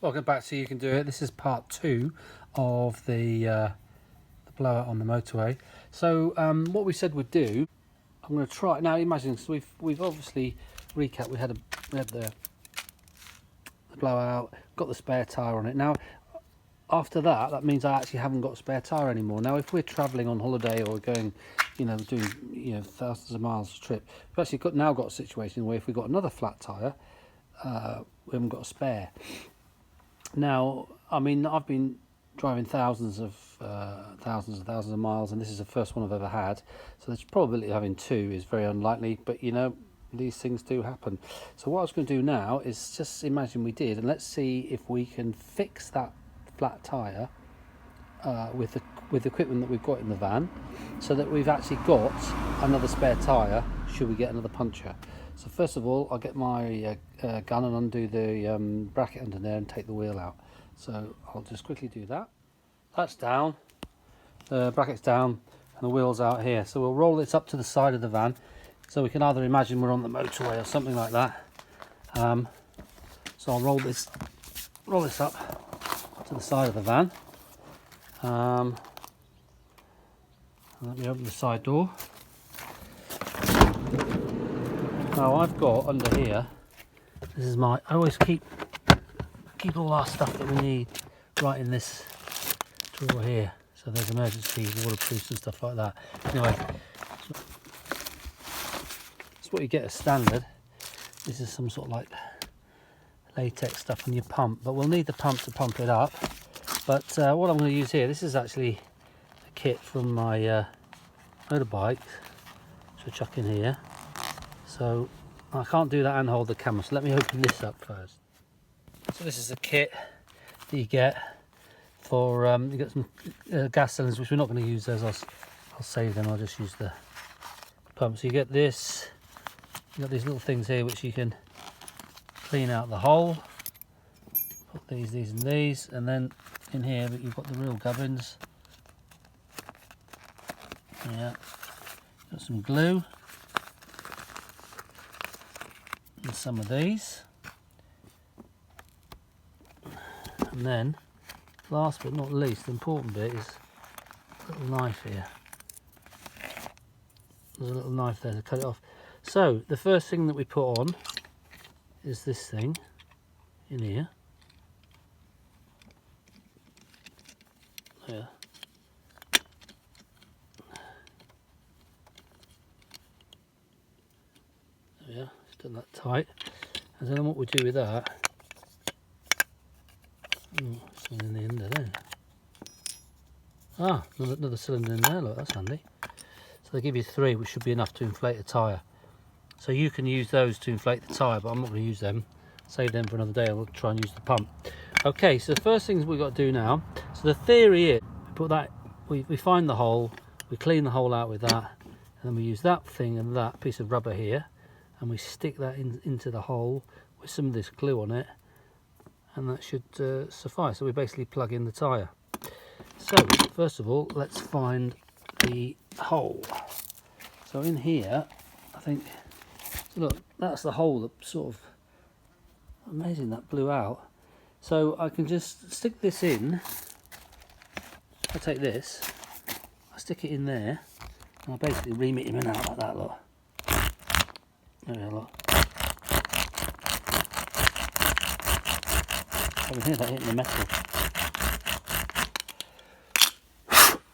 Welcome back to You Can Do It. This is part 2 of the blowout on the motorway. So what we said we'd do, I'm going to try now. Imagine, so we've obviously recapped. We had the blowout, got the spare tyre on it. Now after that means I actually haven't got a spare tyre anymore. Now if we're travelling on holiday or going, doing thousands of miles a trip, we've actually now got a situation where if we've got another flat tyre, we haven't got a spare. Now, I mean, I've been driving thousands and thousands of miles, and this is the first one I've ever had. So the probability of having two is very unlikely, but these things do happen. So what I was going to do now is just imagine we did, and let's see if we can fix that flat tyre with the equipment that we've got in the van, so that we've actually got another spare tyre should we get another puncture. So first of all, I'll get my gun and undo the bracket under there and take the wheel out. So I'll just quickly do that. That's down, the bracket's down, and the wheel's out here. So we'll roll this up to the side of the van, so we can either imagine we're on the motorway or something like that. So I'll roll this up to the side of the van. Let me open the side door. Now I've got under here, this is I always keep all our stuff that we need right in this drawer here. So there's emergency waterproofs and stuff like that. Anyway, that's what you get as standard. This is some sort of like latex stuff on your pump, but we'll need the pump to pump it up. But what I'm going to use here, this is actually a kit from my motorbike, which I'll chuck in here. So I can't do that and hold the camera, so let me open this up first. So this is a kit that you get for, you get some gas cylinders, which we're not going to use those. I'll save them, I'll just use the pump. So you get this, you got these little things here which you can clean out the hole. Put these and these, and then in here you've got the real gubbins. Yeah, got some glue. And some of these, and then last but not least, the important bit is a little knife here. There's a little knife there to cut it off. So the first thing that we put on is this thing in here. There. There we are. Done that tight, and then what we do with that, something in the end of there. Another cylinder in there, look, that's handy. So they give you 3, which should be enough to inflate a tyre. So you can use those to inflate the tyre, but I'm not going to use them. Save them for another day, I'll try and use the pump. Okay, so the first things we've got to do now, so the theory is, we find the hole, we clean the hole out with that, and then we use that thing and that piece of rubber here, and we stick that into the hole with some of this glue on it, and that should suffice. So we basically plug in the tyre. So first of all, let's find the hole. So in here, I think, look, that's the hole that sort of, amazing that blew out. So I can just stick this in. I take this, I stick it in there, and I basically ream it in and out like that, look. There we are, look. I can hear that hitting the metal.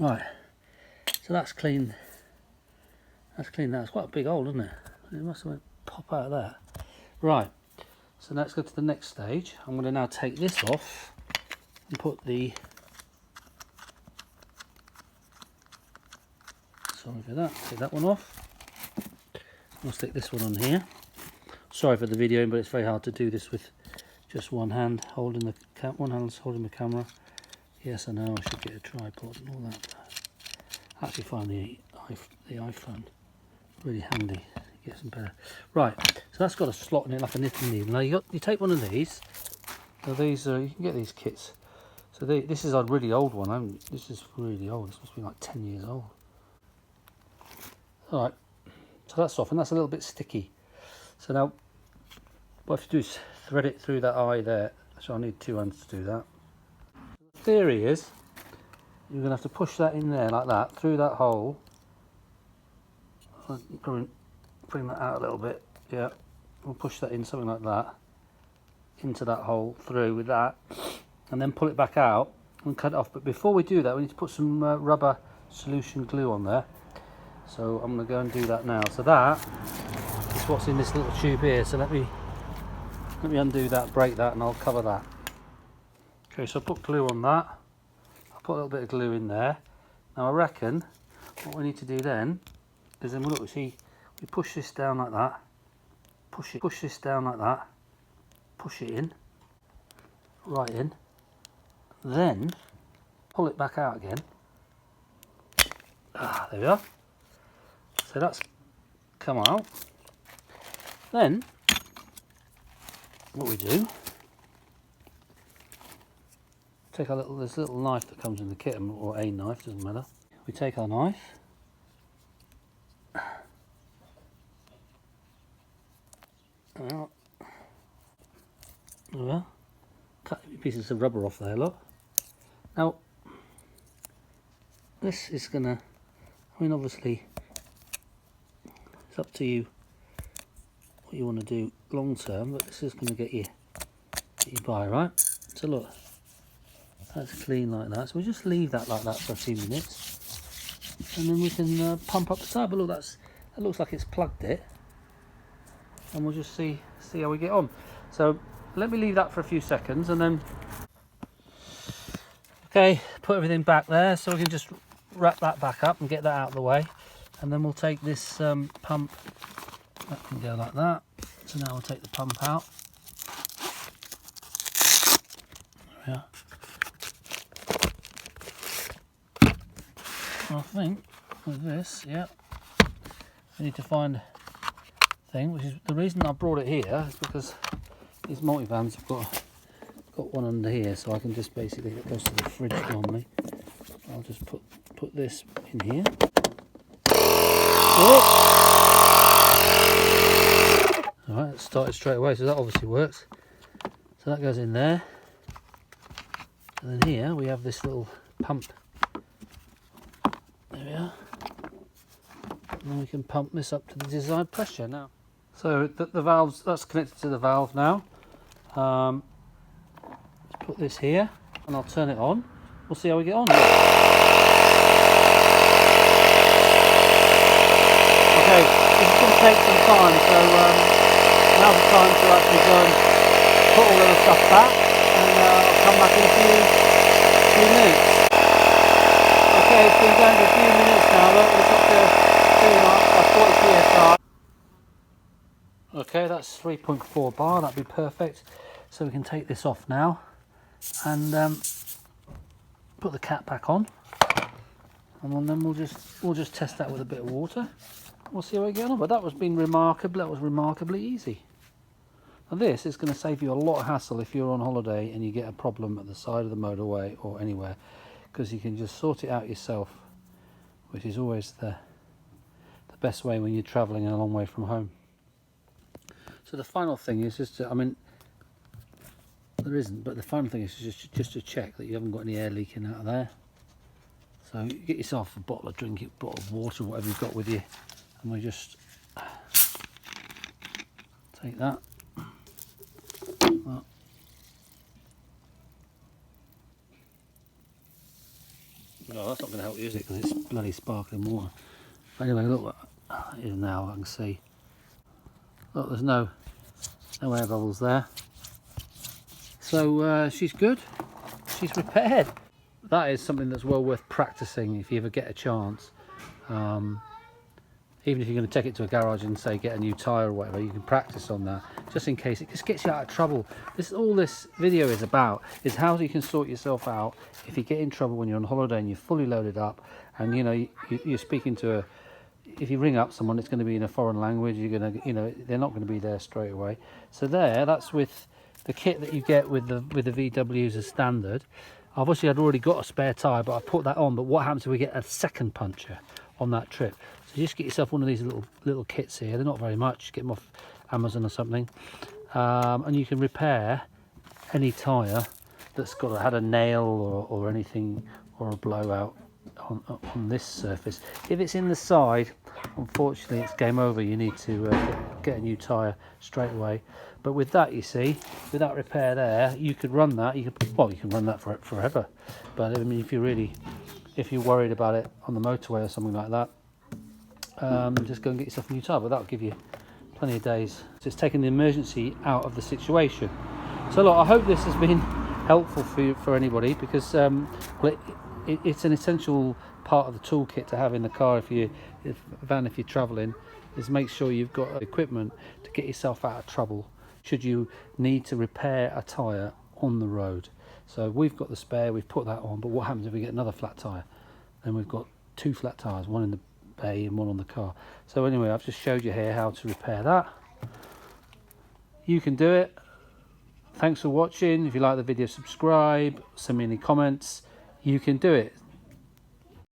Right, so that's clean. That's clean. That's quite a big hole, isn't it? It must have went pop out of that. Right, so let's go to the next stage. I'm going to now take this off and put the, sorry for that, take that one off. I'll stick this one on here. Sorry for the video, but it's very hard to do this with just one hand holding the camera. Yes, I know I should get a tripod and all that. I actually find the iPhone really handy. It gets them better. Right, so that's got a slot in it like a knitting needle. Now you take one of these. So these you can get these kits. So this is a really old one. This is really old. This must be like 10 years old. All right. So that's off, and that's a little bit sticky. So now what I have to do is thread it through that eye there, So I need 2 hands to do that. The theory is you're going to have to push that in there like that, through that hole. Bring that out a little bit, yeah. We'll push that in, something like that, into that hole, through with that, and then pull it back out and cut it off. But before we do that, we need to put some rubber solution glue on there. So I'm going to go and do that now. So that is what's in this little tube here. So let me undo that, break that, and I'll cover that. Okay, so I put glue on that. I'll put a little bit of glue in there. Now I reckon what we need to do then is, then look, see, we push this down like that, push this down like that, push it in, right in, then pull it back out again. There we are. So that's come out. Then what we do, take our little, this little knife that comes in the kit, or a knife, doesn't matter. We take our knife, out. There we are. Cut pieces of rubber off there, look. Now, this is gonna, I mean, obviously, it's up to you what you want to do long term, but this is going to get you by, right? So look, that's clean like that. So we just leave that like that for a few minutes, and then we can pump up the tire. But look, that looks like it's plugged it, and we'll just see how we get on. So let me leave that for a few seconds, and then okay, put everything back there so we can just wrap that back up and get that out of the way, and then we'll take this pump, that can go like that. So now we'll take the pump out. There we are. I think with this, yeah, we need to find a thing, which is the reason I brought it here, is because these multivans have got one under here, so I can just basically, it goes to the fridge normally. I'll just put this in here. Alright, it started straight away, so that obviously works. So that goes in there. And then here we have this little pump. There we are. And then we can pump this up to the desired pressure now. So the valves, that's connected to the valve now. Let's put this here and I'll turn it on. We'll see how we get on. Okay, this is going to take some time, so now's the time to actually go and put all of the stuff back, and I'll come back in a few minutes. Okay, it's been going for a few minutes now, look, it's up to 40 psi. Okay, that's 3.4 bar, that'd be perfect. So we can take this off now and put the cap back on, and then we'll just test that with a bit of water. We'll see how we get on. But that was remarkably easy. Now this is going to save you a lot of hassle if you're on holiday and you get a problem at the side of the motorway or anywhere, because you can just sort it out yourself, which is always the best way when you're travelling a long way from home. So the final thing is just to, I mean, there isn't, but the final thing is just to check that you haven't got any air leaking out of there. So you get yourself a bottle of drink, a bottle of water, whatever you've got with you, and we just take that. No, that's not going to help you, is it? Because it's bloody sparkling water. But anyway, look what it is now. I can see. Look, there's no air bubbles there. So she's good. She's repaired. That is something that's well worth practicing if you ever get a chance. Even if you're going to take it to a garage and say get a new tyre or whatever, you can practice on that just in case. It just gets you out of trouble. All this video is about is how you can sort yourself out if you get in trouble when you're on holiday and you're fully loaded up, and you know you're speaking to if you ring up someone, it's going to be in a foreign language. You're going to, they're not going to be there straight away. So that's with the kit that you get with the VWs as standard. Obviously I'd already got a spare tyre, but I put that on. But what happens if we get a second puncture on that trip? So just get yourself one of these little kits here. They're not very much. Get them off Amazon or something, and you can repair any tyre that's had a nail or anything, or a blowout on this surface. If it's in the side, unfortunately it's game over. You need to get a new tyre straight away. But with that, you see, with that repair there, you could run that. You can run that for forever. But I mean, if you're worried about it on the motorway or something like that, just go and get yourself a new tyre. But that'll give you plenty of days. So it's taking the emergency out of the situation. So look, I hope this has been helpful for anybody, because it's an essential part of the toolkit to have in the car if you're travelling, is make sure you've got equipment to get yourself out of trouble should you need to repair a tyre on the road. So we've got the spare, we've put that on, but what happens if we get another flat tyre? Then we've got 2 flat tyres, one in the bay and one on the car. So anyway, I've just showed you here how to repair that. You can do it. Thanks for watching. If you like the video, subscribe, send me any comments. You can do it.